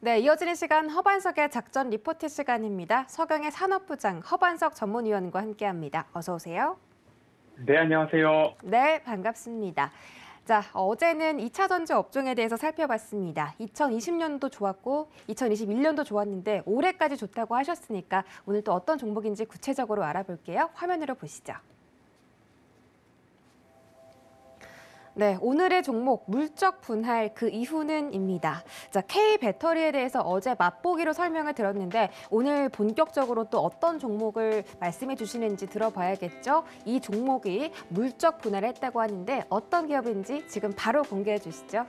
네, 이어지는 시간 허반석의 작전 리포트 시간입니다. 서경의 산업부장 허반석 전문위원과 함께합니다. 어서 오세요. 네, 안녕하세요. 네, 반갑습니다. 자, 어제는 2차 전지 업종에 대해서 살펴봤습니다. 2020년도 좋았고 2021년도 좋았는데 올해까지 좋다고 하셨으니까 오늘 또 어떤 종목인지 구체적으로 알아볼게요. 화면으로 보시죠. 네, 오늘의 종목 물적 분할 그 이후는입니다. 자, K 배터리에 대해서 어제 맛보기로 설명을 드렸는데 오늘 본격적으로 또 어떤 종목을 말씀해 주시는지 들어봐야겠죠. 이 종목이 물적 분할을 했다고 하는데 어떤 기업인지 지금 바로 공개해 주시죠.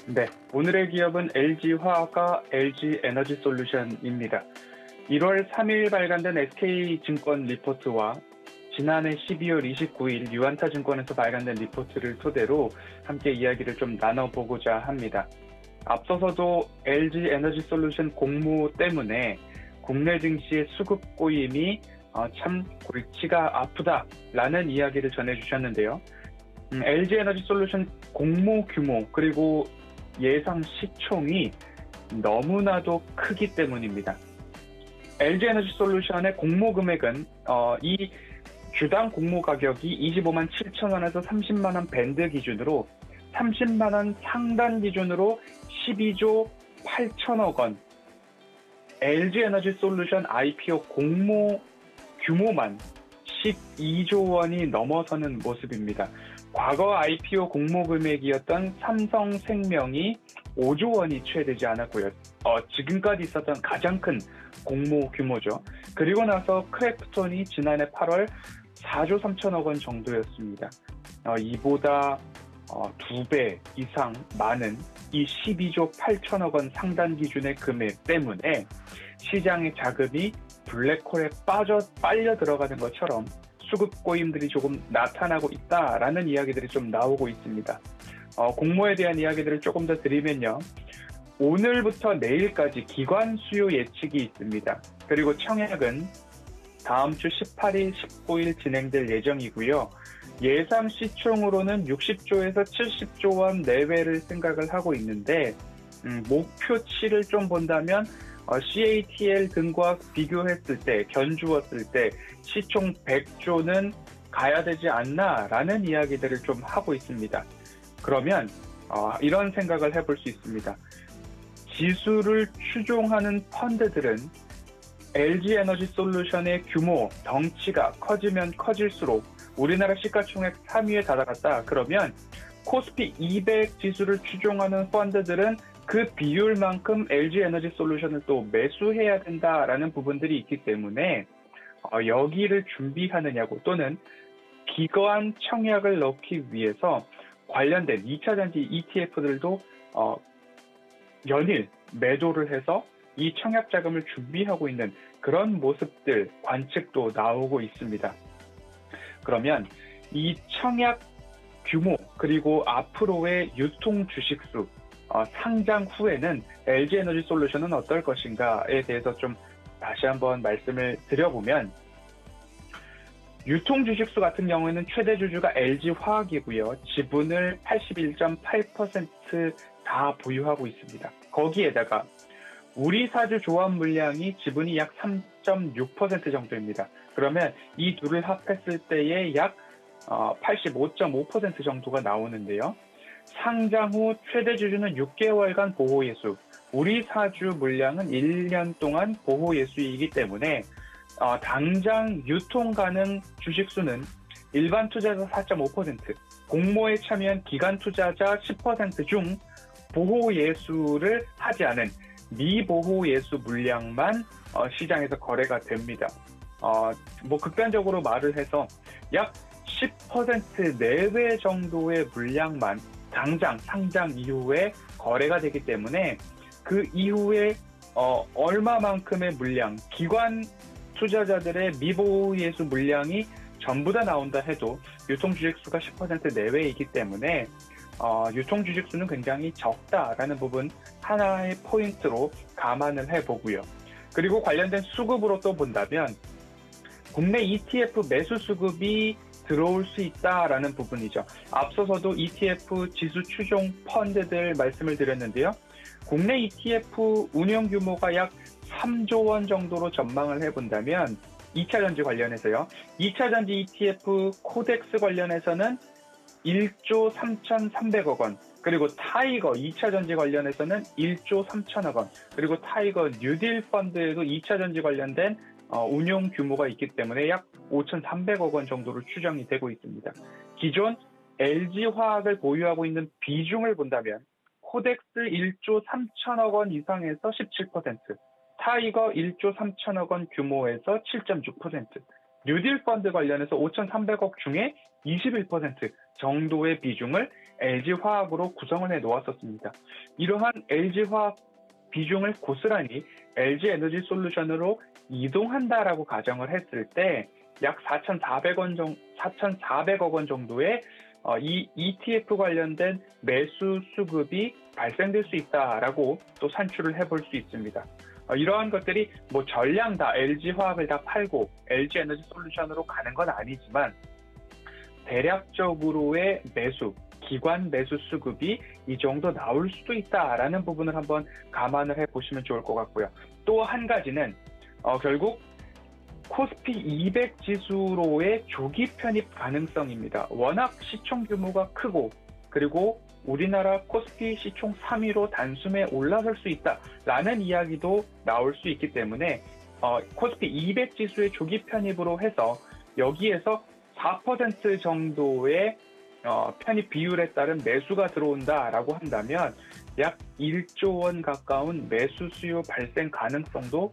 네, 오늘의 기업은 LG화학과 LG에너지솔루션입니다. 1월 3일 발간된 SK증권 리포트와 지난해 12월 29일 유안타증권에서 발간된 리포트를 토대로 함께 이야기를 좀 나눠보고자 합니다. 앞서서도 LG에너지솔루션 공모 때문에 국내 증시의 수급 꼬임이 참 골치가 아프다라는 이야기를 전해주셨는데요. LG에너지솔루션 공모 규모 그리고 예상 시총이 너무나도 크기 때문입니다. LG에너지솔루션의 공모 금액은 이 주당 공모 가격이 25만 7천 원에서 30만 원 밴드 기준으로 30만 원 상단 기준으로 12조 8천억 원. LG에너지솔루션 IPO 공모 규모만 12조 원이 넘어서는 모습입니다. 과거 IPO 공모 금액이었던 삼성생명이 5조 원이 채되지 않았고요. 지금까지 있었던 가장 큰 공모 규모죠. 그리고 나서 크래프톤이 지난해 8월 4조 3천억 원 정도였습니다. 이보다 2배 이상 많은 이 12조 8천억 원 상단 기준의 금액 때문에 시장의 자금이 블랙홀에 빨려 들어가는 것처럼 수급 꼬임들이 조금 나타나고 있다라는 이야기들이 좀 나오고 있습니다. 공모에 대한 이야기들을 조금 더 드리면요. 오늘부터 내일까지 기관 수요 예측이 있습니다. 그리고 청약은 다음 주 18일, 19일 진행될 예정이고요. 예상 시총으로는 60조에서 70조 원 내외를 생각을 하고 있는데 목표치를 좀 본다면 CATL 등과 비교했을 때, 견주었을 때 시총 100조는 가야 되지 않나라는 이야기들을 좀 하고 있습니다. 그러면 이런 생각을 해볼 수 있습니다. 지수를 추종하는 펀드들은 LG에너지솔루션의 규모, 덩치가 커지면 커질수록 우리나라 시가총액 3위에 다다랐다. 그러면 코스피 200 지수를 추종하는 펀드들은 그 비율만큼 LG에너지솔루션을 또 매수해야 된다라는 부분들이 있기 때문에 여기를 준비하느냐고 또는 기관 청약을 넣기 위해서 관련된 2차 전지 ETF들도 연일 매도를 해서 이 청약 자금을 준비하고 있는 그런 모습들, 관측도 나오고 있습니다. 그러면 이 청약 규모 그리고 앞으로의 유통 주식수, 상장 후에는 LG에너지솔루션은 어떨 것인가에 대해서 좀 다시 한번 말씀을 드려보면 유통 주식수 같은 경우에는 최대 주주가 LG화학이고요. 지분을 81.8% 다 보유하고 있습니다. 거기에다가 우리 사주 조합 물량이 지분이 약 3.6% 정도입니다. 그러면 이 둘을 합했을 때에 약 85.5% 정도가 나오는데요. 상장 후 최대 주주는 6개월간 보호예수, 우리 사주 물량은 1년 동안 보호예수이기 때문에 당장 유통 가능 주식수는 일반 투자자 4.5%, 공모에 참여한 기관 투자자 10% 중 보호예수를 하지 않은 미보호예수 물량만 시장에서 거래가 됩니다. 극단적으로 말을 해서 약 10% 내외 정도의 물량만 당장 상장 이후에 거래가 되기 때문에 그 이후에 얼마만큼의 물량, 기관 투자자들의 미보호예수 물량이 전부 다 나온다 해도 유통주식수가 10% 내외이기 때문에 유통주식수는 굉장히 적다라는 부분 하나의 포인트로 감안을 해보고요. 그리고 관련된 수급으로 또 본다면 국내 ETF 매수 수급이 들어올 수 있다라는 부분이죠. 앞서서도 ETF 지수 추종 펀드들 말씀을 드렸는데요. 국내 ETF 운용 규모가 약 3조 원 정도로 전망을 해본다면 2차 전지 관련해서요. 2차 전지 ETF 코덱스 관련해서는 1조 3,300억 원, 그리고 타이거 2차 전지 관련해서는 1조 3천억 원, 그리고 타이거 뉴딜 펀드에도 2차 전지 관련된 운용 규모가 있기 때문에 약 5,300억 원 정도로 추정이 되고 있습니다. 기존 LG화학을 보유하고 있는 비중을 본다면 코덱스 1조 3천억 원 이상에서 17%, 타이거 1조 3천억 원 규모에서 7.6%, 뉴딜 펀드 관련해서 5,300억 중에 21% 정도의 비중을 LG화학으로 구성을 해 놓았었습니다. 이러한 LG화학 비중을 고스란히 LG에너지솔루션으로 이동한다라고 가정을 했을 때 약 4,400억 원 정도의 이 ETF 관련된 매수 수급이 발생될 수 있다라고 또 산출을 해볼 수 있습니다. 이러한 것들이 뭐 전량 다 LG화학을 다 팔고 LG에너지솔루션으로 가는 건 아니지만 대략적으로의 매수, 기관 매수 수급이 이 정도 나올 수도 있다라는 부분을 한번 감안을 해보시면 좋을 것 같고요. 또 한 가지는 결국 코스피 200 지수로의 조기 편입 가능성입니다. 워낙 시총 규모가 크고 그리고 우리나라 코스피 시총 3위로 단숨에 올라설 수 있다라는 이야기도 나올 수 있기 때문에 코스피 200 지수의 조기 편입으로 해서 여기에서 4% 정도의 편입 비율에 따른 매수가 들어온다라고 한다면 약 1조 원 가까운 매수 수요 발생 가능성도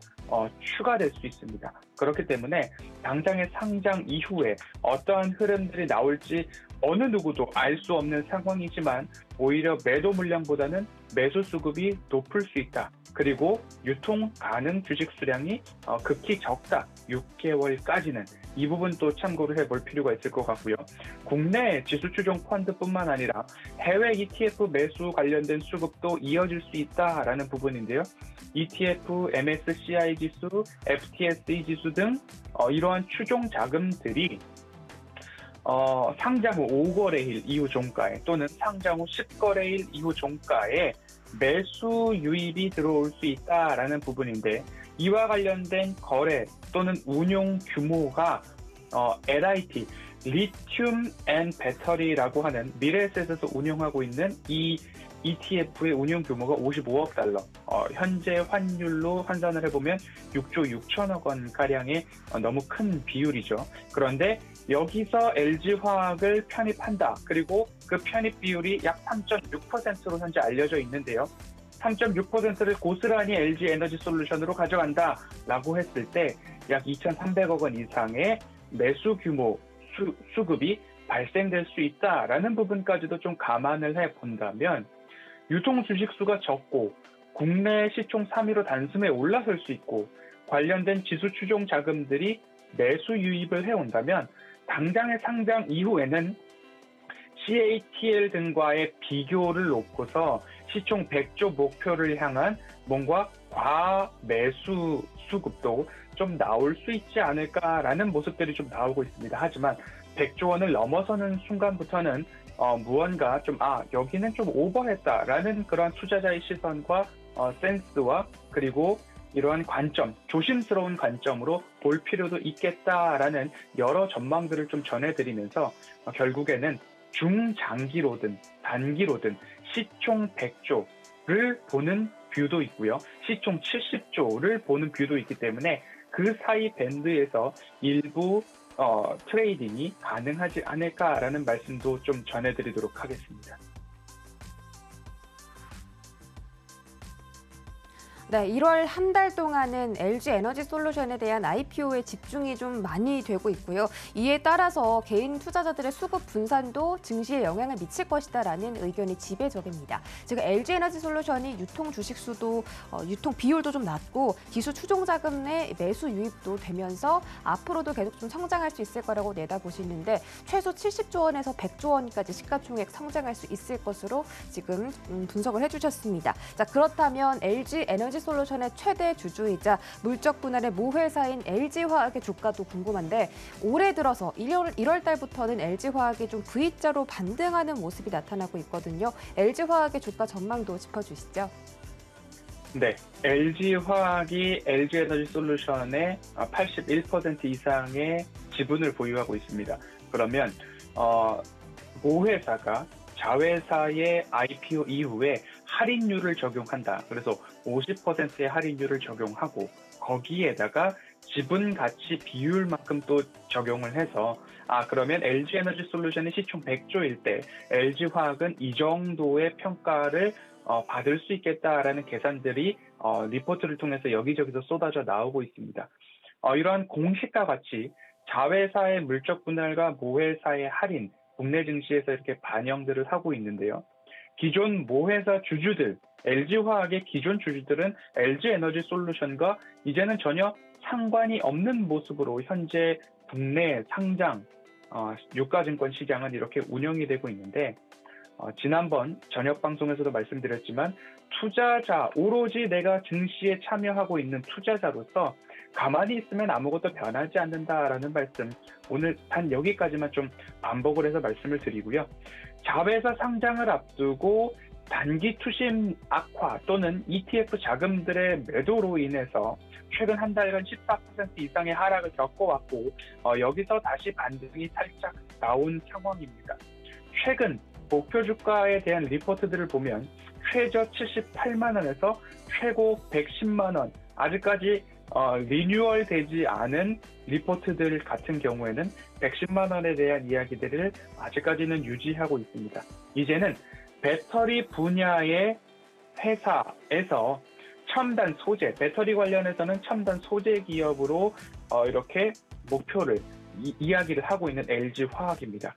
추가될 수 있습니다. 그렇기 때문에 당장의 상장 이후에 어떠한 흐름들이 나올지 어느 누구도 알 수 없는 상황이지만 오히려 매도 물량보다는 매수 수급이 높을 수 있다. 그리고 유통 가능 주식 수량이 극히 적다. 6개월까지는 이 부분도 참고를 해볼 필요가 있을 것 같고요. 국내 지수 추종 펀드뿐만 아니라 해외 ETF 매수 관련된 수급도 이어질 수 있다라는 부분인데요. ETF, MSCI 지수, FTSE 지수 등 이러한 추종 자금들이 상장 후 5거래일 이후 종가에 또는 상장 후 10거래일 이후 종가에 매수 유입이 들어올 수 있다라는 부분인데 이와 관련된 거래 또는 운용 규모가 LIT, 리튬 앤 배터리라고 하는 미래에셋에서 운용하고 있는 이 ETF의 운용 규모가 55억 달러, 현재 환율로 환산을 해보면 6조 6천억 원가량의 너무 큰 비율이죠. 그런데 여기서 LG화학을 편입한다. 그리고 그 편입 비율이 약 3.6%로 현재 알려져 있는데요. 3.6%를 고스란히 LG에너지솔루션으로 가져간다라고 했을 때 약 2,300억 원 이상의 매수 규모 수급이 발생될 수 있다라는 부분까지도 좀 감안을 해본다면 유통 주식수가 적고 국내 시총 3위로 단숨에 올라설 수 있고 관련된 지수 추종 자금들이 매수 유입을 해온다면 당장의 상장 이후에는 CATL 등과의 비교를 놓고서 시총 100조 목표를 향한 뭔가 과매수 수급도 좀 나올 수 있지 않을까라는 모습들이 좀 나오고 있습니다. 하지만 100조 원을 넘어서는 순간부터는 무언가 좀 여기는 좀 오버했다라는 그런 투자자의 시선과 센스와 그리고 이러한 관점, 조심스러운 관점으로 볼 필요도 있겠다라는 여러 전망들을 좀 전해드리면서 결국에는 중장기로든 단기로든 시총 100조를 보는 뷰도 있고요. 시총 70조를 보는 뷰도 있기 때문에 그 사이 밴드에서 일부 트레이딩이 가능하지 않을까라는 말씀도 좀 전해드리도록 하겠습니다. 네, 1월 한 달 동안은 LG에너지솔루션에 대한 IPO에 집중이 좀 많이 되고 있고요. 이에 따라서 개인 투자자들의 수급 분산도 증시에 영향을 미칠 것이다라는 의견이 지배적입니다. 지금 LG에너지솔루션이 유통 주식수도 유통 비율도 좀 낮고 기수 추종 자금의 매수 유입도 되면서 앞으로도 계속 좀 성장할 수 있을 거라고 내다보시는데 최소 70조 원에서 100조 원까지 시가총액 성장할 수 있을 것으로 지금 분석을 해주셨습니다. 자, 그렇다면 LG에너지솔루션의 최대 주주이자 물적 분할의 모회사인 LG화학의 주가도 궁금한데 올해 들어서 1월 달부터는 LG화학이 좀 V자로 반등하는 모습이 나타나고 있거든요. LG화학의 주가 전망도 짚어주시죠. 네, LG화학이 LG에너지솔루션의 81% 이상의 지분을 보유하고 있습니다. 그러면 모 회사가 자회사의 IPO 이후에 할인율을 적용한다. 그래서 50%의 할인율을 적용하고 거기에다가 지분 가치 비율만큼 또 적용을 해서 그러면 LG에너지솔루션이 시총 100조일 때 LG화학은 이 정도의 평가를 받을 수 있겠다라는 계산들이 리포트를 통해서 여기저기서 쏟아져 나오고 있습니다. 이러한 공식과 같이 자회사의 물적 분할과 모회사의 할인, 국내 증시에서 이렇게 반영들을 하고 있는데요. 기존 모회사 주주들, LG화학의 기존 주주들은 LG에너지솔루션과 이제는 전혀 상관이 없는 모습으로 현재 국내 상장 유가증권 시장은 이렇게 운영이 되고 있는데 지난번 저녁 방송에서도 말씀드렸지만 투자자, 오로지 내가 증시에 참여하고 있는 투자자로서 가만히 있으면 아무것도 변하지 않는다라는 말씀, 오늘 단 여기까지만 좀 반복을 해서 말씀을 드리고요. 자회사 상장을 앞두고 단기 투심 악화 또는 ETF 자금들의 매도로 인해서 최근 한 달간 14% 이상의 하락을 겪어왔고 여기서 다시 반등이 살짝 나온 상황입니다. 최근 목표 주가에 대한 리포트들을 보면 최저 78만 원에서 최고 110만 원, 아직까지 리뉴얼 되지 않은 리포트들 같은 경우에는 110만 원에 대한 이야기들을 아직까지는 유지하고 있습니다. 이제는 배터리 분야의 회사에서 첨단 소재, 배터리 관련해서는 첨단 소재 기업으로 이렇게 목표를 이야기를 하고 있는 LG화학입니다.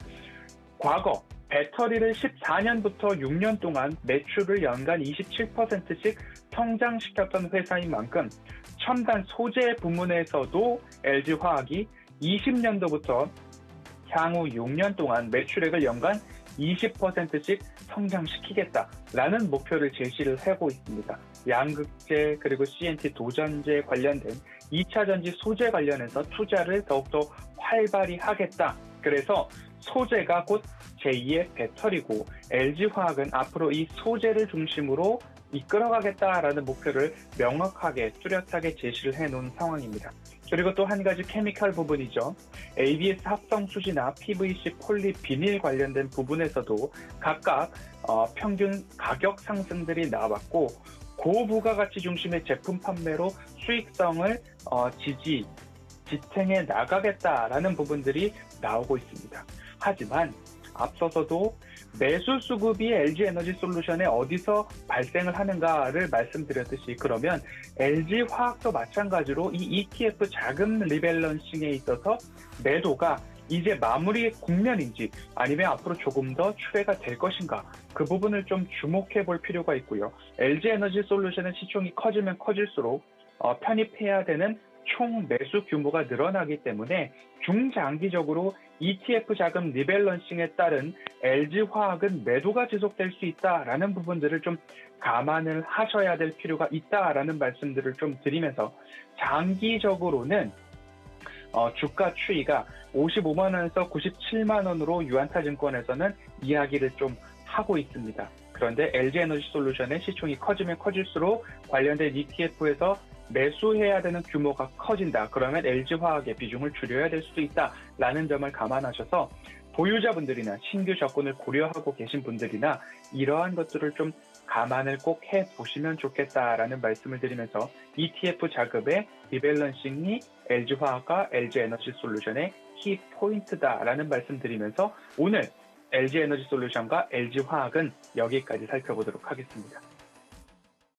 과거 배터리를 14년부터 6년 동안 매출을 연간 27%씩 성장시켰던 회사인 만큼 첨단 소재 부문에서도 LG화학이 20년도부터 향후 6년 동안 매출액을 연간 20%씩 성장시키겠다라는 목표를 제시를 하고 있습니다. 양극재 그리고 CNT 도전제 관련된 2차 전지 소재 관련해서 투자를 더욱더 활발히 하겠다. 그래서 소재가 곧 제2의 배터리고 LG화학은 앞으로 이 소재를 중심으로 이끌어가겠다라는 목표를 명확하게 뚜렷하게 제시를 해놓은 상황입니다. 그리고 또 한 가지 케미컬 부분이죠. ABS 합성 수지나 PVC 폴리 비닐 관련된 부분에서도 각각 평균 가격 상승들이 나왔고 고부가가치 중심의 제품 판매로 수익성을 지탱해 나가겠다라는 부분들이 나오고 있습니다. 하지만 앞서서도 매수 수급이 LG에너지솔루션에 어디서 발생을 하는가를 말씀드렸듯이 그러면 LG화학도 마찬가지로 이 ETF 자금 리밸런싱에 있어서 매도가 이제 마무리 국면인지 아니면 앞으로 조금 더 추세가 될 것인가 그 부분을 좀 주목해 볼 필요가 있고요. LG에너지솔루션의 시총이 커지면 커질수록 편입해야 되는 총 매수 규모가 늘어나기 때문에 중장기적으로 ETF 자금 리밸런싱에 따른 LG화학은 매도가 지속될 수 있다라는 부분들을 좀 감안을 하셔야 될 필요가 있다라는 말씀들을 좀 드리면서 장기적으로는 주가 추이가 55만 원에서 97만 원으로 유안타증권에서는 이야기를 좀 하고 있습니다. 그런데 LG에너지솔루션의 시총이 커지면 커질수록 관련된 ETF에서 매수해야 되는 규모가 커진다. 그러면 LG화학의 비중을 줄여야 될 수도 있다라는 점을 감안하셔서 보유자분들이나 신규 접근을 고려하고 계신 분들이나 이러한 것들을 좀 감안을 꼭 해보시면 좋겠다라는 말씀을 드리면서 ETF 자금의 리밸런싱이 LG화학과 LG에너지솔루션의 키포인트다라는 말씀 드리면서 오늘 LG에너지솔루션과 LG화학은 여기까지 살펴보도록 하겠습니다.